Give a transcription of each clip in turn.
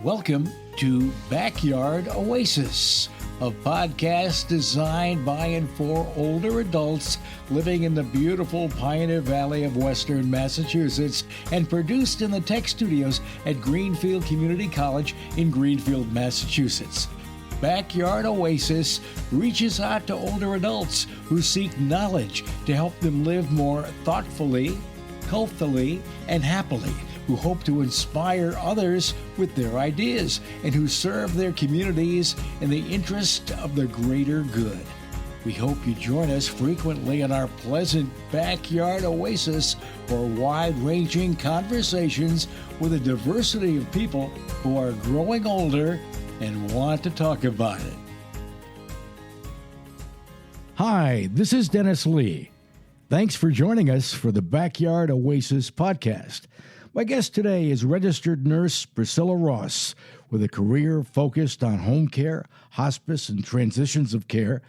Welcome to Backyard OASIS, a podcast designed by and for older adults living in the beautiful Pioneer Valley of Western Massachusetts and produced in the tech studios at Greenfield Community College in Greenfield, Massachusetts. Backyard OASIS reaches out to older adults who seek knowledge to help them live more thoughtfully, healthily, and happily, who hope to inspire others with their ideas, and who serve their communities in the interest of the greater good. We hope you join us frequently in our pleasant Backyard OASIS for wide-ranging conversations with a diversity of people who are growing older and want to talk about it. Hi, this is Dennis Lee. Thanks for joining us for the Backyard OASIS podcast. My guest today is Registered Nurse Priscilla Ross, with a career focused on home care, hospice, and transitions of care.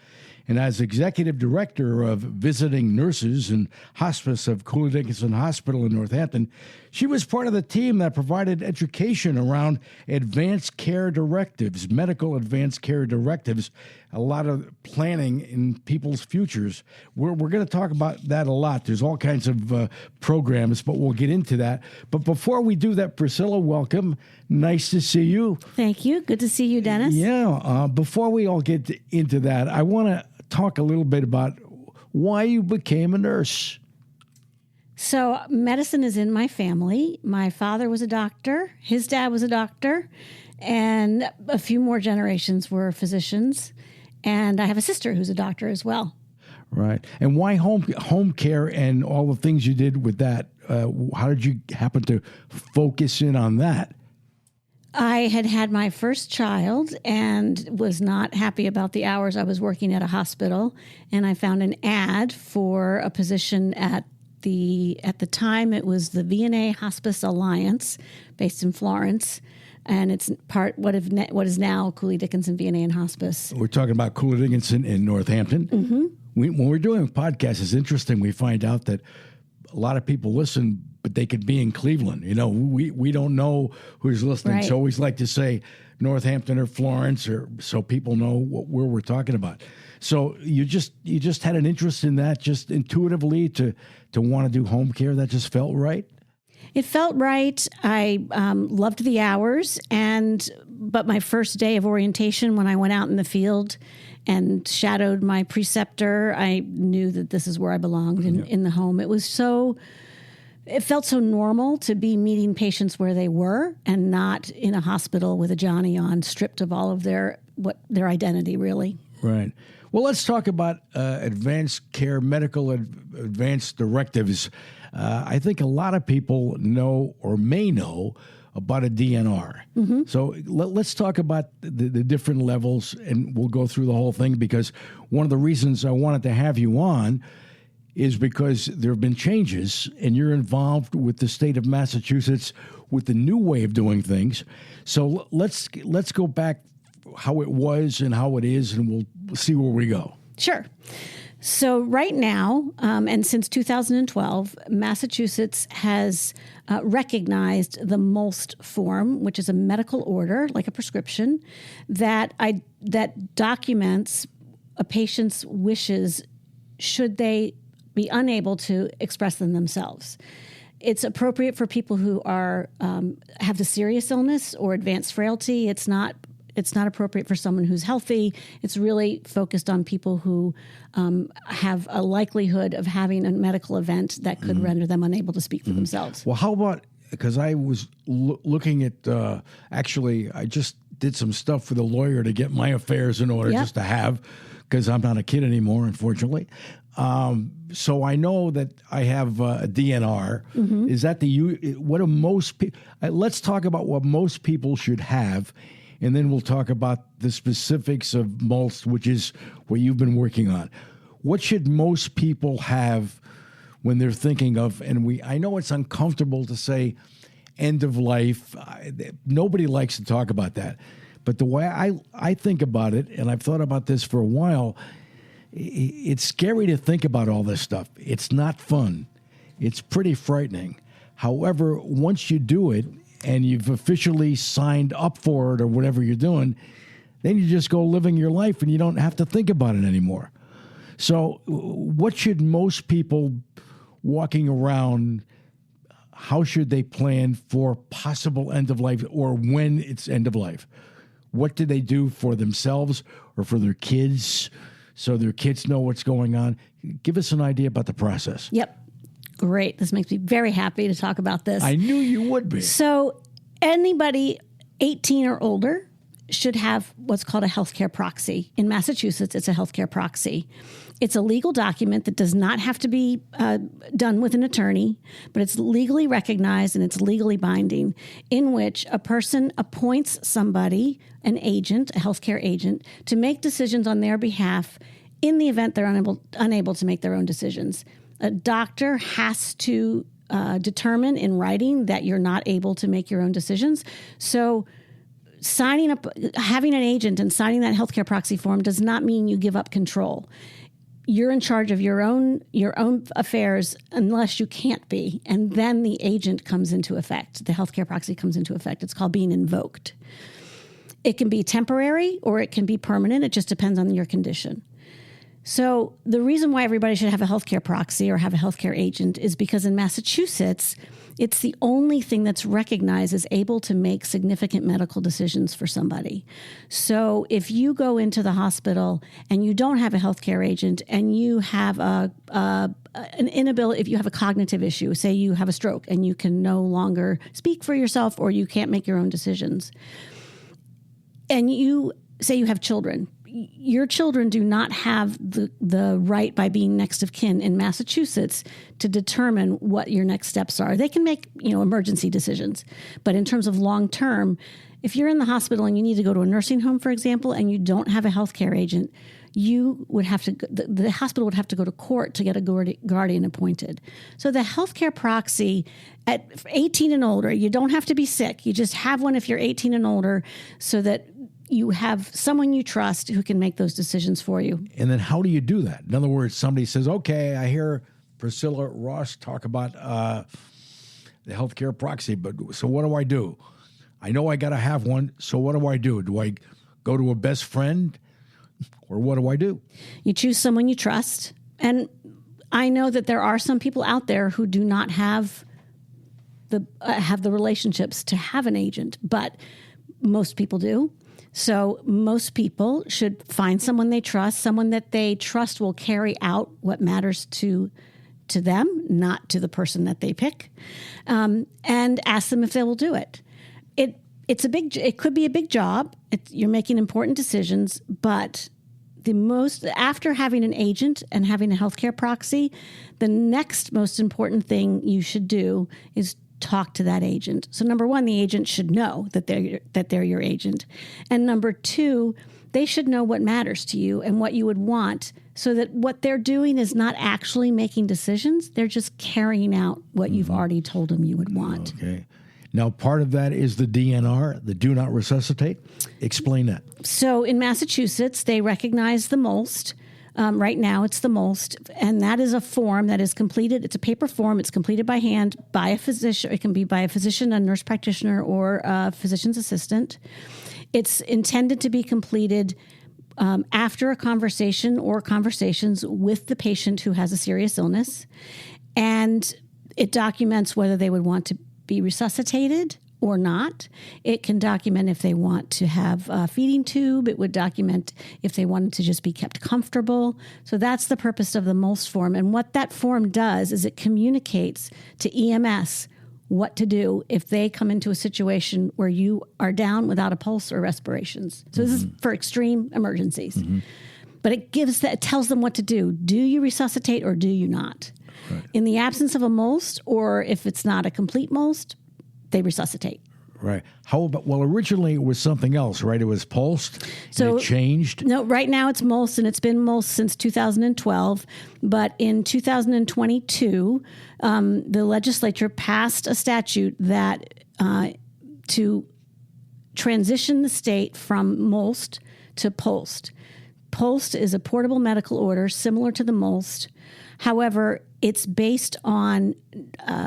And as Executive Director of Visiting Nurses and Hospice of Cooley Dickinson Hospital in Northampton, she was part of the team that provided education around advanced care directives, medical advanced care directives, a lot of planning in people's futures. We're going to talk about that a lot. There's all kinds of programs, but we'll get into that. But before we do that, Priscilla, welcome. Nice to see you. Thank you. Good to see you, Dennis. Yeah. Before we all get into that, I want to talk a little bit about why you became a nurse. So medicine is in my family. My father was a doctor. His dad was a doctor. And a few more generations were physicians. And I have a sister who's a doctor as well. Right. And why home care and all the things you did with that? How did you happen to focus in on that? I had my first child and was not happy about the hours I was working at a hospital. And I found an ad for a position at the time it was the V&A Hospice Alliance based in Florence. And it's part what is now Cooley Dickinson V&A and Hospice. We're talking about Cooley Dickinson in Northampton. Mm-hmm. When we're doing podcasts, it's interesting. We find out that a lot of people listen, but they could be in Cleveland. You know, we don't know who's listening. Right. So I always like to say Northampton or Florence, or so people know where we're talking about. So you just had an interest in that, just intuitively to want to do home care. That just felt right. It felt right. I loved the hours, but my first day of orientation, when I went out in the field and shadowed my preceptor, I knew that this is where I belonged in the home. It felt so normal to be meeting patients where they were and not in a hospital with a Johnny on, stripped of all of their identity, really. Right. Well, let's talk about advanced care, medical advanced directives. I think a lot of people know or may know about a DNR. Mm-hmm. So let's talk about the different levels, and we'll go through the whole thing, because one of the reasons I wanted to have you on is because there have been changes, and you're involved with the state of Massachusetts with the new way of doing things. So let's go back how it was and how it is, and we'll see where we go. Sure. So right now, and since 2012, Massachusetts has recognized the MOLST form, which is a medical order, like a prescription, that documents a patient's wishes should they be unable to express them themselves. It's appropriate for people who have the serious illness or advanced frailty. It's not appropriate for someone who's healthy. It's really focused on people who have a likelihood of having a medical event that could render them unable to speak for themselves. Well, how about, because I was looking at, actually, I just did some stuff with a lawyer to get my affairs in order, just to have, because I'm not a kid anymore, unfortunately. So I know that I have a DNR. Mm-hmm. Is that what do most people, let's talk about what most people should have, and then we'll talk about the specifics of MOLST, which is what you've been working on. What should most people have when they're thinking of, and I know it's uncomfortable to say end of life. Nobody likes to talk about that. But the way I think about it, and I've thought about this for a while, it's scary to think about all this stuff. It's not fun. It's pretty frightening. However, once you do it, and you've officially signed up for it or whatever you're doing, then you just go living your life and you don't have to think about it anymore. So what should most people walking around, how should they plan for possible end of life or when it's end of life? What do they do for themselves or for their kids so their kids know what's going on? Give us an idea about the process. Yep. Great. This makes me very happy to talk about this. I knew you would be. So anybody 18 or older should have what's called a healthcare proxy. In Massachusetts, it's a healthcare proxy. It's a legal document that does not have to be done with an attorney, but it's legally recognized and it's legally binding, in which a person appoints somebody, an agent, a healthcare agent, to make decisions on their behalf in the event they're unable to make their own decisions. A doctor has to determine in writing that you're not able to make your own decisions. So signing up, having an agent and signing that healthcare proxy form does not mean you give up control. You're in charge of your own affairs unless you can't be. And then the agent comes into effect. The healthcare proxy comes into effect. It's called being invoked. It can be temporary or it can be permanent. It just depends on your condition. So the reason why everybody should have a healthcare proxy or have a healthcare agent is because in Massachusetts, it's the only thing that's recognized as able to make significant medical decisions for somebody. So if you go into the hospital and you don't have a healthcare agent and you have an inability, if you have a cognitive issue, say you have a stroke and you can no longer speak for yourself or you can't make your own decisions, and you say you have children, your children do not have the right by being next of kin in Massachusetts to determine what your next steps are. They can make, emergency decisions. But in terms of long term, if you're in the hospital and you need to go to a nursing home, for example, and you don't have a healthcare agent, you would have to, the hospital would have to go to court to get a guardian appointed. So the healthcare proxy at 18 and older, you don't have to be sick. You just have one if you're 18 and older so that you have someone you trust who can make those decisions for you. And then how do you do that? In other words, somebody says, okay, I hear Priscilla Ross talk about the healthcare proxy, but so what do I do? I know I got to have one, so what do I do? Do I go to a best friend, or what do I do? You choose someone you trust. And I know that there are some people out there who do not have the relationships to have an agent, but most people do. So most people should find someone they trust, someone that they trust will carry out what matters to them, not to the person that they pick, and ask them if they will do it. It could be a big job. You're making important decisions, but after having an agent and having a healthcare proxy, the next most important thing you should do is talk to that agent. So number one, the agent should know that they're your agent. And number two, they should know what matters to you and what you would want, so that what they're doing is not actually making decisions. They're just carrying out what you've already told them you would want. Okay. Now, part of that is the DNR, the Do Not Resuscitate. Explain that. So in Massachusetts, they recognize the MOLST. Right now, it's the MOLST, and that is a form that is completed. It's a paper form. It's completed by hand by a physician. It can be by a physician, a nurse practitioner, or a physician's assistant. It's intended to be completed after a conversation or conversations with the patient who has a serious illness, and it documents whether they would want to be resuscitated or not. It can document if they want to have a feeding tube. It would document if they wanted to just be kept comfortable. So that's the purpose of the MOLST form. And what that form does is it communicates to EMS what to do if they come into a situation where you are down without a pulse or respirations. So this is for extreme emergencies. Mm-hmm. But it tells them what to do. Do you resuscitate or do you not? Right. In the absence of a MOLST, or if it's not a complete MOLST, they resuscitate. Right. How about, originally it was something else, right? It was pulsed. So it changed. No, right now it's MOLST, and it's been MOLST since 2012. But in 2022, the legislature passed a statute that to transition the state from MOLST to POLST. POLST is a portable medical order similar to the MOLST. However, It's based on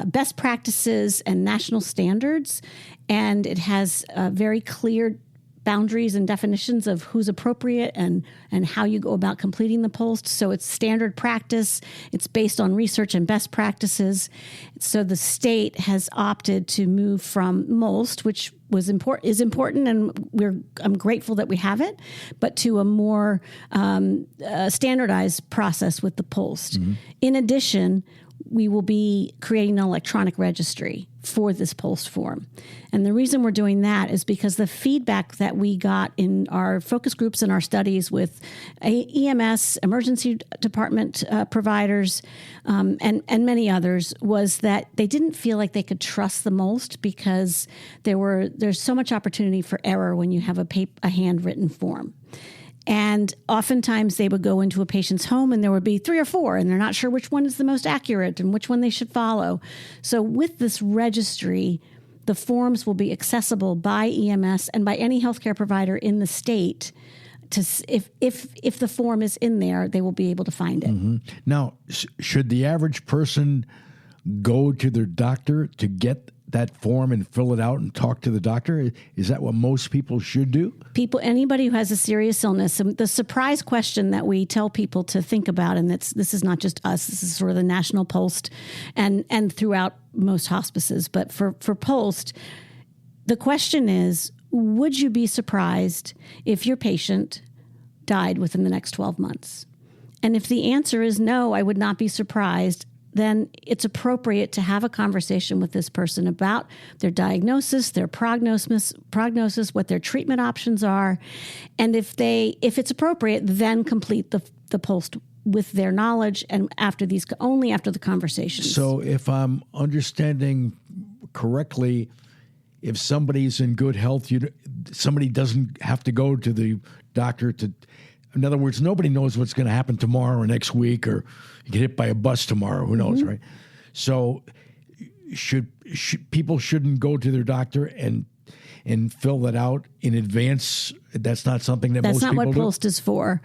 best practices and national standards, and it has very clear boundaries and definitions of who's appropriate and how you go about completing the post. So it's standard practice. It's based on research and best practices. So the state has opted to move from MOLST, which is important, and I'm grateful that we have it, but to a more standardized process with the post. Mm-hmm. In addition, we will be creating an electronic registry for this post form. And the reason we're doing that is because the feedback that we got in our focus groups and our studies with EMS, emergency department providers, and many others was that they didn't feel like they could trust the most because there's so much opportunity for error when you have a handwritten form. And oftentimes they would go into a patient's home and there would be 3 or 4 and they're not sure which one is the most accurate and which one they should follow. So with this registry, the forms will be accessible by EMS and by any healthcare provider in the state. If the form is in there, they will be able to find it. Mm-hmm. Now, should the average person go to their doctor to get that form and fill it out and talk to the doctor? Is that what most people should do? Anybody who has a serious illness, the surprise question that we tell people to think about, and this is not just us, this is sort of the national post and throughout most hospices, but for post, the question is, would you be surprised if your patient died within the next 12 months? And if the answer is no, I would not be surprised, then it's appropriate to have a conversation with this person about their diagnosis, their prognosis, what their treatment options are. And if it's appropriate, then complete the post with their knowledge and only after the conversation. So if I'm understanding correctly, if somebody's in good health, somebody doesn't have to go to the doctor in other words, nobody knows what's going to happen tomorrow or next week, or you get hit by a bus tomorrow. Who knows, mm-hmm. right? So, people shouldn't go to their doctor and fill that out in advance. That's not something that most people do. That's not what post is for.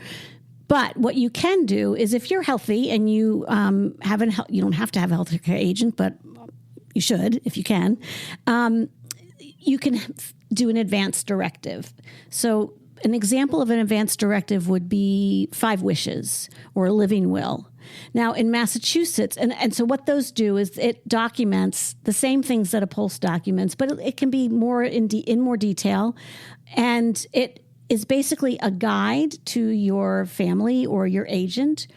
But what you can do is, if you're healthy and you you don't have to have a healthcare agent, but you should if you can. You can do an advance directive. So, an example of an advance directive would be 5 wishes or a living will. Now, in Massachusetts, and so what those do is it documents the same things that a post documents, but it can be more in more detail. And it is basically a guide to your family or your agent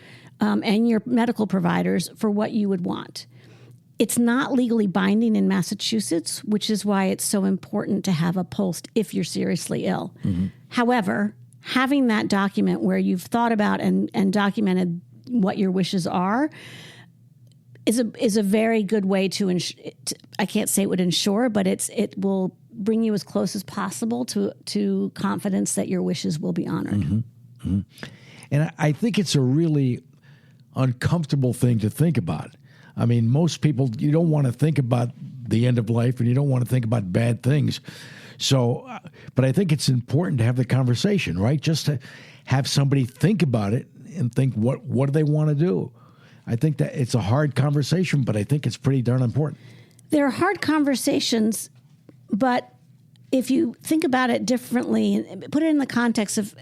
and your medical providers for what you would want. It's not legally binding in Massachusetts, which is why it's so important to have a post if you're seriously ill. Mm-hmm. However, having that document where you've thought about and documented what your wishes are is a very good way to I can't say it would ensure, but it will bring you as close as possible to confidence that your wishes will be honored. Mm-hmm. Mm-hmm. And I think it's a really uncomfortable thing to think about. I mean, most people, you don't want to think about the end of life and you don't want to think about bad things. So, but I think it's important to have the conversation, right? Just to have somebody think about it and think, what do they want to do? I think that it's a hard conversation, but I think it's pretty darn important. There are hard conversations, but if you think about it differently and put it in the context of,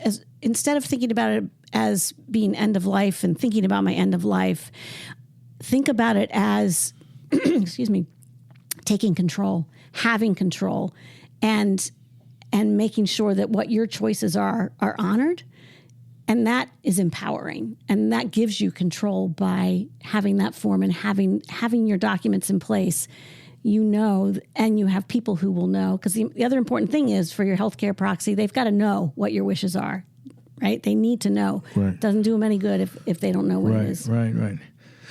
instead of thinking about it as being end of life and thinking about my end of life, think about it as, taking control, having control, and making sure that what your choices are honored. And that is empowering. And that gives you control by having that form and having your documents in place. You know, and you have people who will know. Because the other important thing is, for your healthcare proxy, they've got to know what your wishes are, right? They need to know. Right. It doesn't do them any good if they don't know what it is. Right.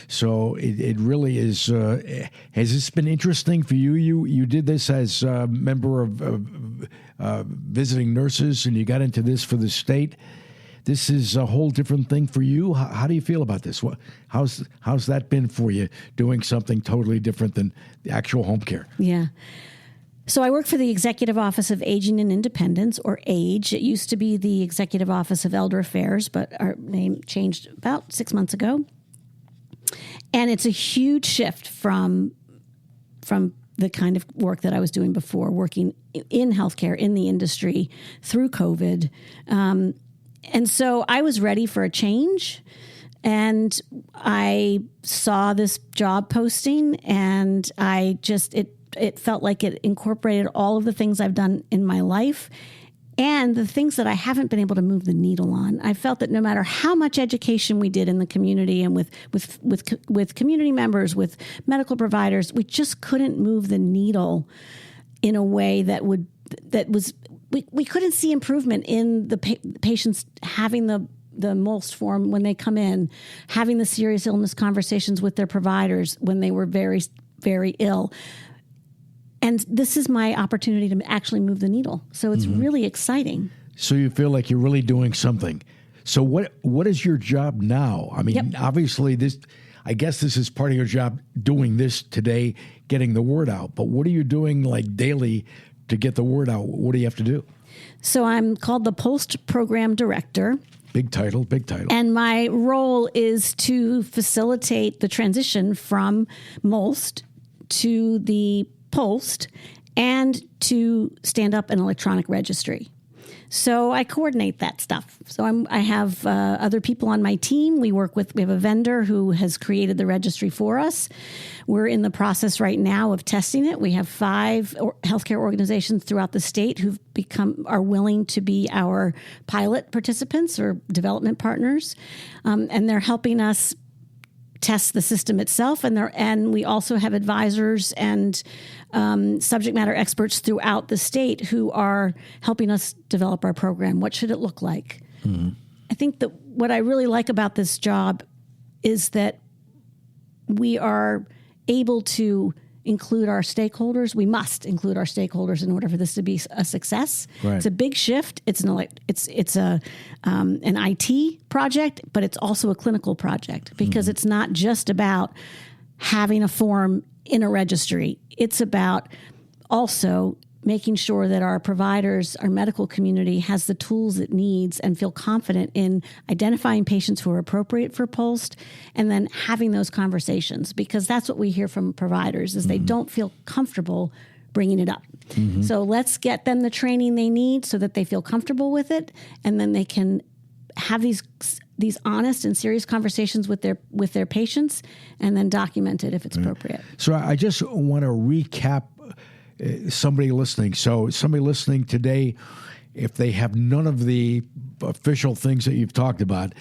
So it really is. Has this been interesting for you? You did this as a member of visiting nurses, and you got into this for the state. This is a whole different thing for you. How do you feel about this? How's that been for you, doing something totally different than the actual home care? Yeah. So I work for the Executive Office of Aging and Independence, or AGE. It used to be the Executive Office of Elder Affairs, but our name changed about 6 months ago. And it's a huge shift from the kind of work that I was doing before, working in healthcare, in the industry through COVID. And so I was ready for a change. And I saw this job posting, and it felt like it incorporated all of the things I've done in my life and the things that I haven't been able to move the needle on. I felt that no matter how much education we did in the community and with community members, with medical providers, we just couldn't move the needle in a way we couldn't see improvement in the patients having the MOLST form when they come in, having the serious illness conversations with their providers when they were very, very ill. And this is my opportunity to actually move the needle. So it's really exciting. So you feel like you're really doing something. So what is your job now? I mean, obviously I guess this is part of your job, doing this today, getting the word out. But what are you doing like daily to get the word out? What do you have to do? So I'm called the POLST Program Director. Big title, big title. And my role is to facilitate the transition from MOLST to the POLST and to stand up an electronic registry. So I coordinate that stuff. So I have other people on my team. We have a vendor who has created the registry for us. We're in the process right now of testing it. We have 5 healthcare organizations throughout the state who are willing to be our pilot participants or development partners. And they're helping us test the system itself, and we also have advisors and subject matter experts throughout the state who are helping us develop our program. What should it look like? Mm-hmm. I think that what I really like about this job is that we are able to include our stakeholders. We must include our stakeholders in order for this to be a success. Right. It's a big shift. It's an IT project, but it's also a clinical project because it's not just about having a form in a registry. It's about also making sure that our providers, our medical community has the tools it needs and feel confident in identifying patients who are appropriate for POLST and then having those conversations, because that's what we hear from providers is they don't feel comfortable bringing it up. Mm-hmm. So let's get them the training they need so that they feel comfortable with it, and then they can have these honest and serious conversations with their patients and then document it if it's appropriate. So I just want to recap somebody listening. So somebody listening today, if they have none of the official things that you've talked about,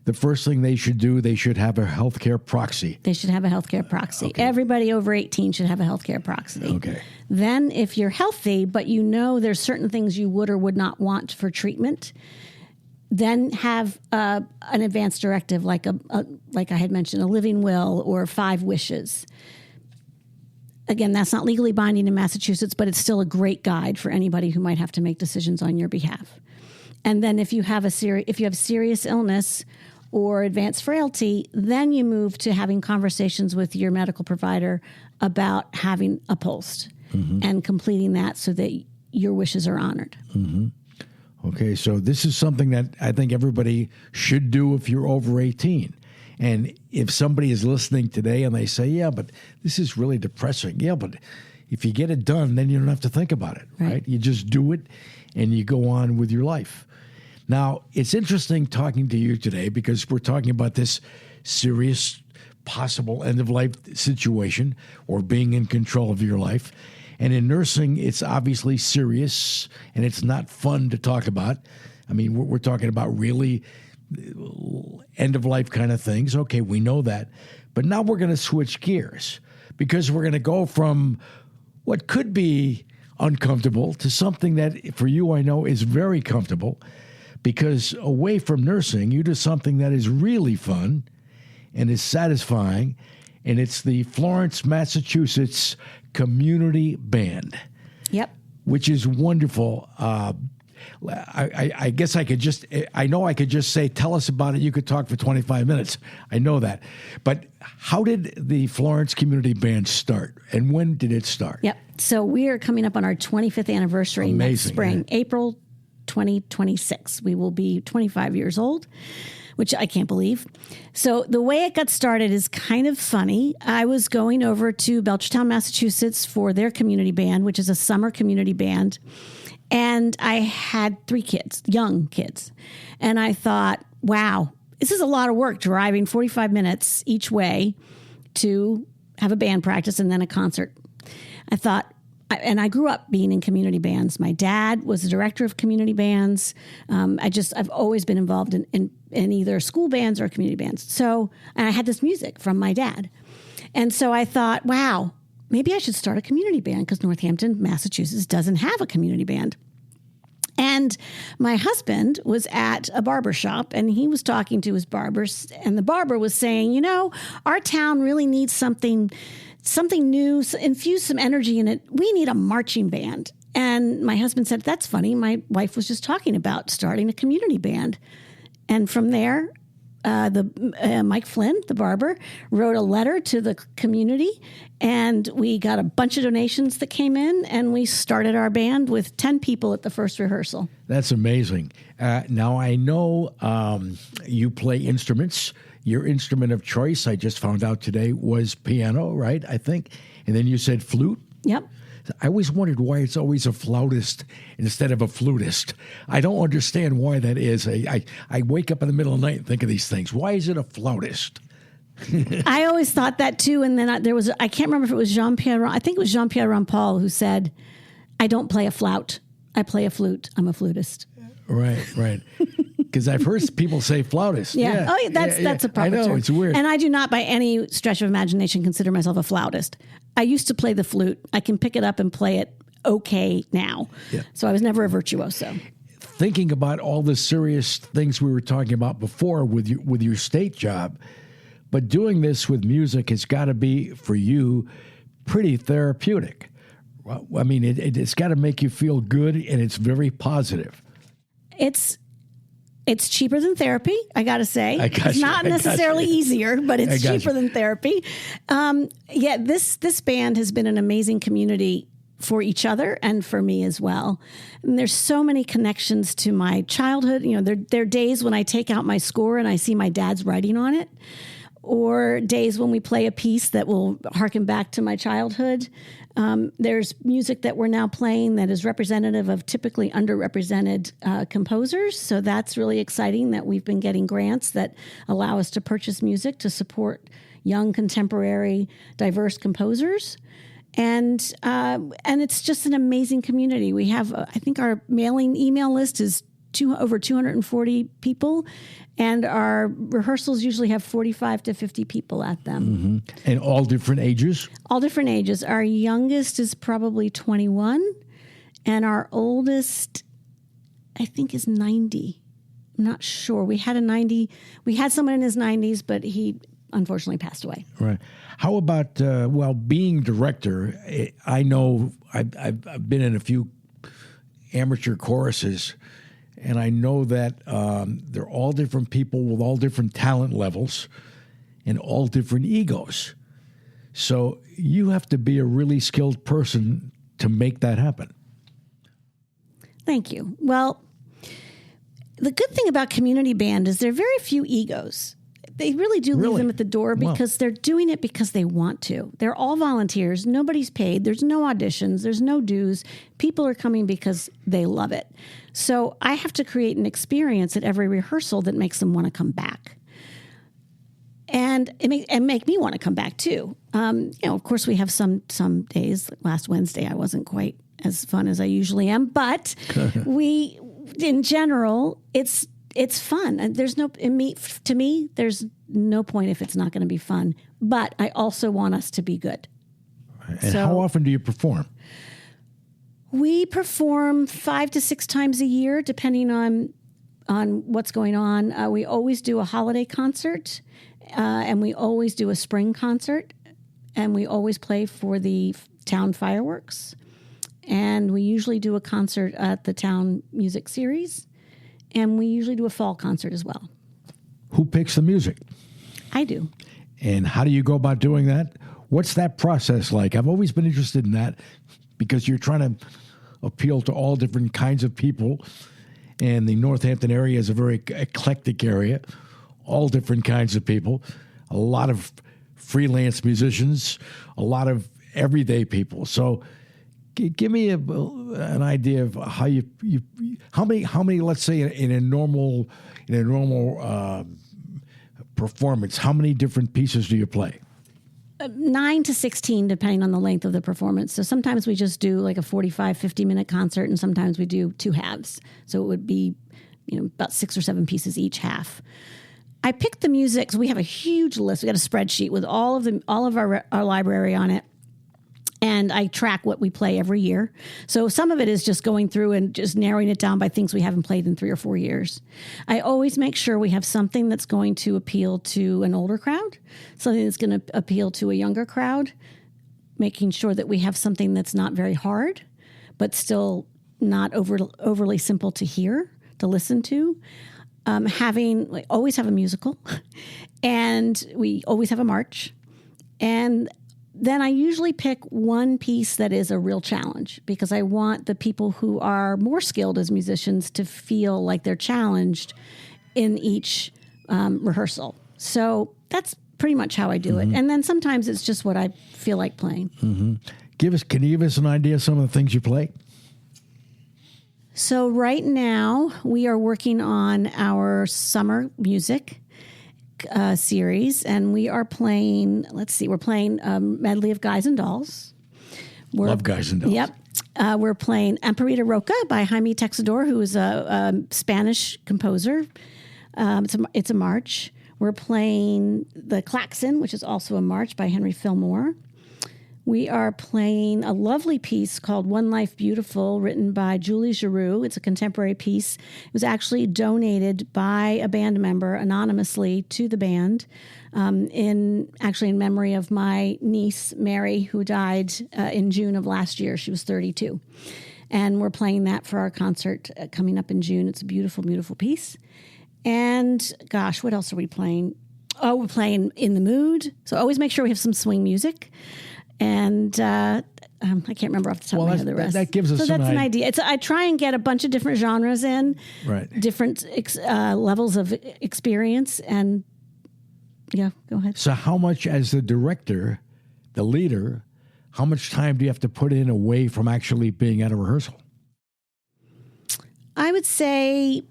the first thing they should do, they should have a healthcare proxy. They should have a healthcare proxy. Okay. Everybody over 18 should have a healthcare proxy. Okay. Then if you're healthy, but you know there's certain things you would or would not want for treatment, then have an advance directive like I had mentioned, a living will or 5 wishes. Again, that's not legally binding in Massachusetts, but it's still a great guide for anybody who might have to make decisions on your behalf. And then if you have serious illness or advanced frailty, then you move to having conversations with your medical provider about having a POLST and completing that so that your wishes are honored. Mm-hmm. Okay, so this is something that I think everybody should do if you're over 18. And if somebody is listening today and they say, yeah, but this is really depressing. Yeah, but if you get it done, then you don't have to think about it, right? You just do it and you go on with your life. Now, it's interesting talking to you today because we're talking about this serious possible end-of-life situation or being in control of your life. And in nursing, it's obviously serious and it's not fun to talk about. I mean, we're talking about really end-of-life kind of things. Okay, we know that. But now we're going to switch gears because we're going to go from what could be uncomfortable to something that, for you, I know is very comfortable, because away from nursing, you do something that is really fun and is satisfying, and it's the Florence, Massachusetts Community Band. Yep. Which is wonderful. I guess I could just say, tell us about it. You could talk for 25 minutes. I know that. But how did the Florence Community Band start, and when did it start? Yep. So we are coming up on our 25th anniversary next spring, April 2026. We will be 25 years old. which I can't believe. So the way it got started is kind of funny. I was going over to Belchertown, Massachusetts for their community band, which is a summer community band. And I had 3 kids, young kids. And I thought, wow, this is a lot of work driving 45 minutes each way to have a band practice and then a concert. I thought, and I grew up being in community bands. My dad was the director of community bands. I've always been involved in either school bands or community bands. So, and I had this music from my dad. And so I thought, wow, maybe I should start a community band because Northampton, Massachusetts doesn't have a community band. And my husband was at a barber shop and he was talking to his barbers, and the barber was saying, our town really needs something new, infuse some energy in it. We need a marching band. And my husband said, that's funny. My wife was just talking about starting a community band. And from there, Mike Flynn, the barber, wrote a letter to the community, and we got a bunch of donations that came in, and we started our band with 10 people at the first rehearsal. That's amazing. Now, I know you play instruments. Your instrument of choice, I just found out today, was piano, right, I think? And then you said flute? Yep. I always wondered why it's always a flautist instead of a flutist. I don't understand why that is. I wake up in the middle of the night and think of these things. Why is it a flautist? I always thought that too. And then I can't remember if it was Jean-Pierre, I think it was Jean-Pierre Rampal who said, I don't play a flout. I play a flute. I'm a flutist. Right. Because I've heard people say flautist. Yeah. Oh, that's a proper term. I know, it's weird. And I do not by any stretch of imagination consider myself a flautist. I used to play the flute. I can pick it up and play it okay now. Yeah. So I was never a virtuoso. Thinking about all the serious things we were talking about before with your state job, but doing this with music has got to be, for you, pretty therapeutic. Well, I mean, it's got to make you feel good, and it's very positive. It's cheaper than therapy, I got to say. It's not necessarily easier, but it's cheaper than therapy. This band has been an amazing community for each other and for me as well. And there's so many connections to my childhood. There are days when I take out my score and I see my dad's writing on it, or days when we play a piece that will harken back to my childhood. There's music that we're now playing that is representative of typically underrepresented composers. So that's really exciting that we've been getting grants that allow us to purchase music to support young, contemporary, diverse composers. And it's just an amazing community. We have, I think our mailing email list is over 240 people, and our rehearsals usually have 45 to 50 people at them. Mm-hmm. And all different ages? All different ages. Our youngest is probably 21, and our oldest, I think, is 90. I'm not sure. We had someone in his 90s, but he unfortunately passed away. Right. How about, being director, I know I've been in a few amateur choruses, and I know that they're all different people with all different talent levels and all different egos. So you have to be a really skilled person to make that happen. Thank you. Well, the good thing about community band is there are very few egos. They really do leave them at the door because they're doing it because they want to. They're all volunteers. Nobody's paid. There's no auditions. There's no dues. People are coming because they love it. So I have to create an experience at every rehearsal that makes them want to come back. And make me want to come back too. Of course, we have some days. Last Wednesday, I wasn't quite as fun as I usually am, but in general, it's fun. And to me, there's no point if it's not going to be fun. But I also want us to be good. And how often do you perform? We perform 5 to 6 times a year, depending on what's going on. We always do a holiday concert, and we always do a spring concert, and we always play for the town fireworks. And we usually do a concert at the town music series. And we usually do a fall concert as well. Who picks the music? I do. And how do you go about doing that? What's that process like? I've always been interested in that because you're trying to appeal to all different kinds of people. And the Northampton area is a very eclectic area. all different kinds of people, a lot of freelance musicians, a lot of everyday people. So give me an idea of how how many, let's say in a normal performance, how many different pieces do you play? 9 to 16, depending on the length of the performance. So sometimes we just do like a 45, 50-minute concert, and sometimes we do 2 halves. So it would be, about 6 or 7 pieces each half. I picked the music. So we have a huge list. We got a spreadsheet with all of our library on it. And I track what we play every year. So some of it is just going through and just narrowing it down by things we haven't played in 3 or 4 years. I always make sure we have something that's going to appeal to an older crowd, something that's going to appeal to a younger crowd, making sure that we have something that's not very hard, but still not overly simple to hear, to listen to. Always have a musical, and we always have a march. And then I usually pick one piece that is a real challenge, because I want the people who are more skilled as musicians to feel like they're challenged in each rehearsal. So that's pretty much how I do it. And then sometimes it's just what I feel like playing. Can you give us an idea of some of the things you play? So right now we are working on our summer music series, and we are playing, we're playing a medley of Guys and Dolls. Love Guys and Dolls. Yep. We're playing Amparita Roca by Jaime Texador, who is a Spanish composer. It's a march. We're playing The Klaxon, which is also a march by Henry Fillmore. We are playing a lovely piece called One Life Beautiful, written by Julie Giroux. It's a contemporary piece. It was actually donated by a band member anonymously to the band in memory of my niece, Mary, who died in June of last year. She was 32. And we're playing that for our concert coming up in June. It's a beautiful, beautiful piece. And gosh, what else are we playing? Oh, we're playing In the Mood. So always make sure we have some swing music. And I can't remember off the top of my head the rest. That gives us an idea. I try and get a bunch of different genres in, right? Different levels of experience. And yeah, go ahead. So how much, as the director, the leader, how much time do you have to put in away from actually being at a rehearsal? I would say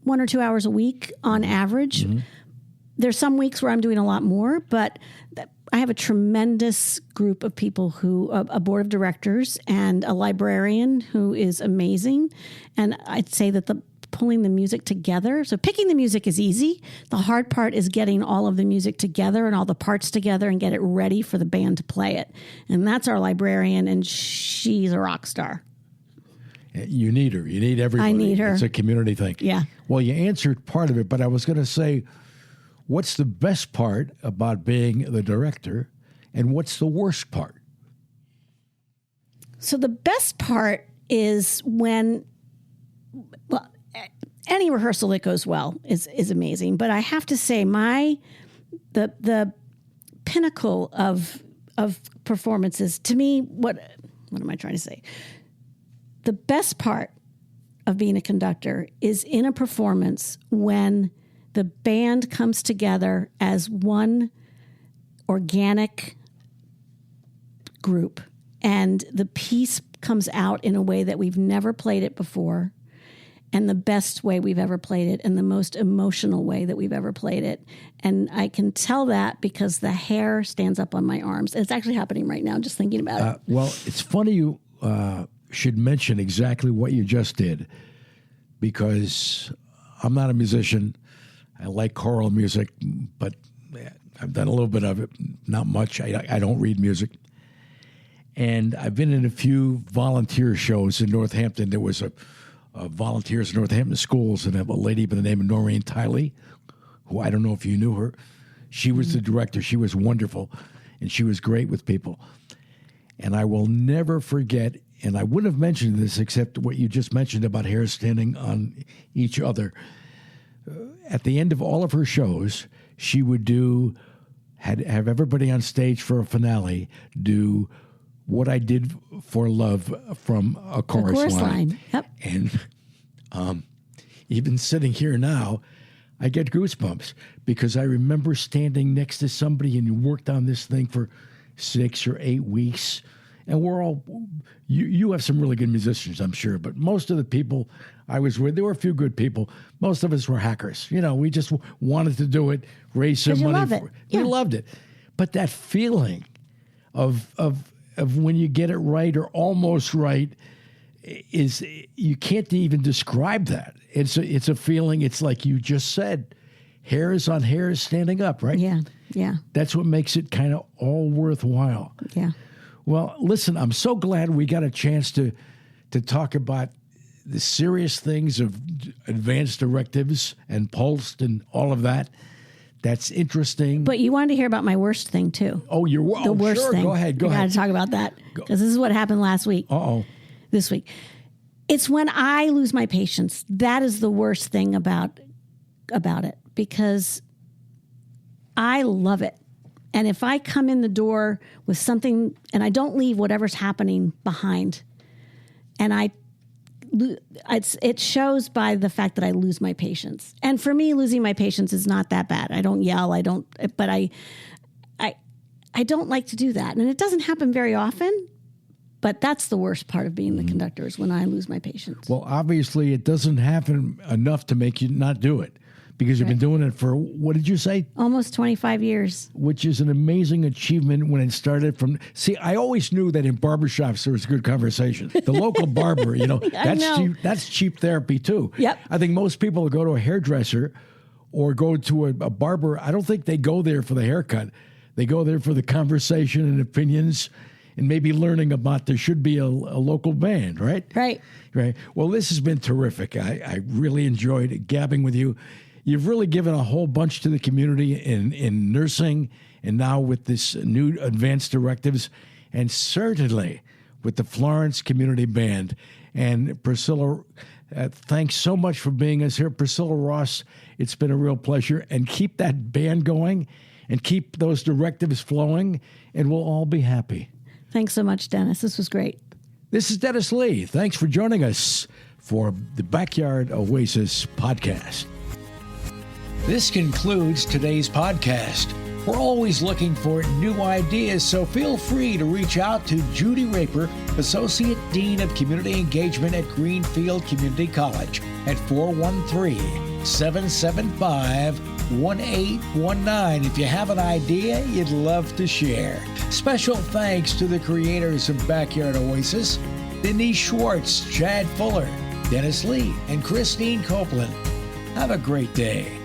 1 or 2 hours a week on average. There's some weeks where I'm doing a lot more, but I have a tremendous group of people a board of directors and a librarian who is amazing. And I'd say that pulling the music together. So picking the music is easy. The hard part is getting all of the music together and all the parts together and get it ready for the band to play it. And that's our librarian, and she's a rock star. You need her. You need everybody. I need her. It's a community thing. Yeah. Well, you answered part of it, but I was going to say, what's the best part about being the director, and what's the worst part? So the best part is when, any rehearsal that goes well is amazing. But I have to say, the pinnacle of performances to me, what am I trying to say? The best part of being a conductor is in a performance when the band comes together as one organic group, and the piece comes out in a way that we've never played it before, and the best way we've ever played it, and the most emotional way that we've ever played it. And I can tell that because the hair stands up on my arms. It's actually happening right now, just thinking about it. Well, it's funny you should mention exactly what you just did, because I'm not a musician. I like choral music, but I've done a little bit of it, not much. I don't read music. And I've been in a few volunteer shows in Northampton. There was a volunteers in Northampton schools, and a lady by the name of Noreen Tiley, who I don't know if you knew her. She was the director. She was wonderful, and she was great with people. And I will never forget, and I wouldn't have mentioned this except what you just mentioned about hair standing on each other. At the end of all of her shows, she would have everybody on stage for a finale do What I Did for Love from a chorus line. Yep. And even sitting here now, I get goosebumps because I remember standing next to somebody and you worked on this thing for 6 or 8 weeks. And we're all, you have some really good musicians, I'm sure, but most of the people I was with, there were a few good people. Most of us were hackers. You know, we just wanted to do it, raise some money. Love it. We loved it. But that feeling of when you get it right or almost right is, you can't even describe that. It's a feeling. It's like you just said, hairs on hairs standing up, right? Yeah, yeah. That's what makes it kind of all worthwhile. Yeah. Well, listen, I'm so glad we got a chance to talk about the serious things of advanced directives and PULSed and all of that. That's interesting. But you wanted to hear about my worst thing, too. Oh, the worst sure. thing. Go ahead. We got to talk about that because this is what happened last week. This week. It's when I lose my patience. That is the worst thing about it because I love it. And if I come in the door with something and I don't leave whatever's happening behind, and it shows by the fact that I lose my patience. And for me, losing my patience is not that bad. I don't yell. But I don't like to do that. And it doesn't happen very often. But that's the worst part of being the conductor is when I lose my patience. Well, obviously, it doesn't happen enough to make you not do it because you've been doing it for, what did you say? Almost 25 years. Which is an amazing achievement when it started from... See, I always knew that in barbershops there was good conversation. The local barber, that's cheap therapy too. Yep. I think most people who go to a hairdresser or go to a barber, I don't think they go there for the haircut. They go there for the conversation and opinions and maybe learning about there should be a local band, right? Right. Well, this has been terrific. I really enjoyed gabbing with you. You've really given a whole bunch to the community in nursing and now with this new advanced directives and certainly with the Florence Community Band. And Priscilla, thanks so much for being us here. Priscilla Ross, it's been a real pleasure. And keep that band going and keep those directives flowing and we'll all be happy. Thanks so much, Dennis. This was great. This is Dennis Lee. Thanks for joining us for the Backyard OASIS podcast. This concludes today's podcast. We're always looking for new ideas, so feel free to reach out to Judy Raper, Associate Dean of Community Engagement at Greenfield Community College at 413-775-1819. If you have an idea you'd love to share. Special thanks to the creators of Backyard OASIS, Denise Schwartz, Chad Fuller, Dennis Lee, and Christine Copeland. Have a great day.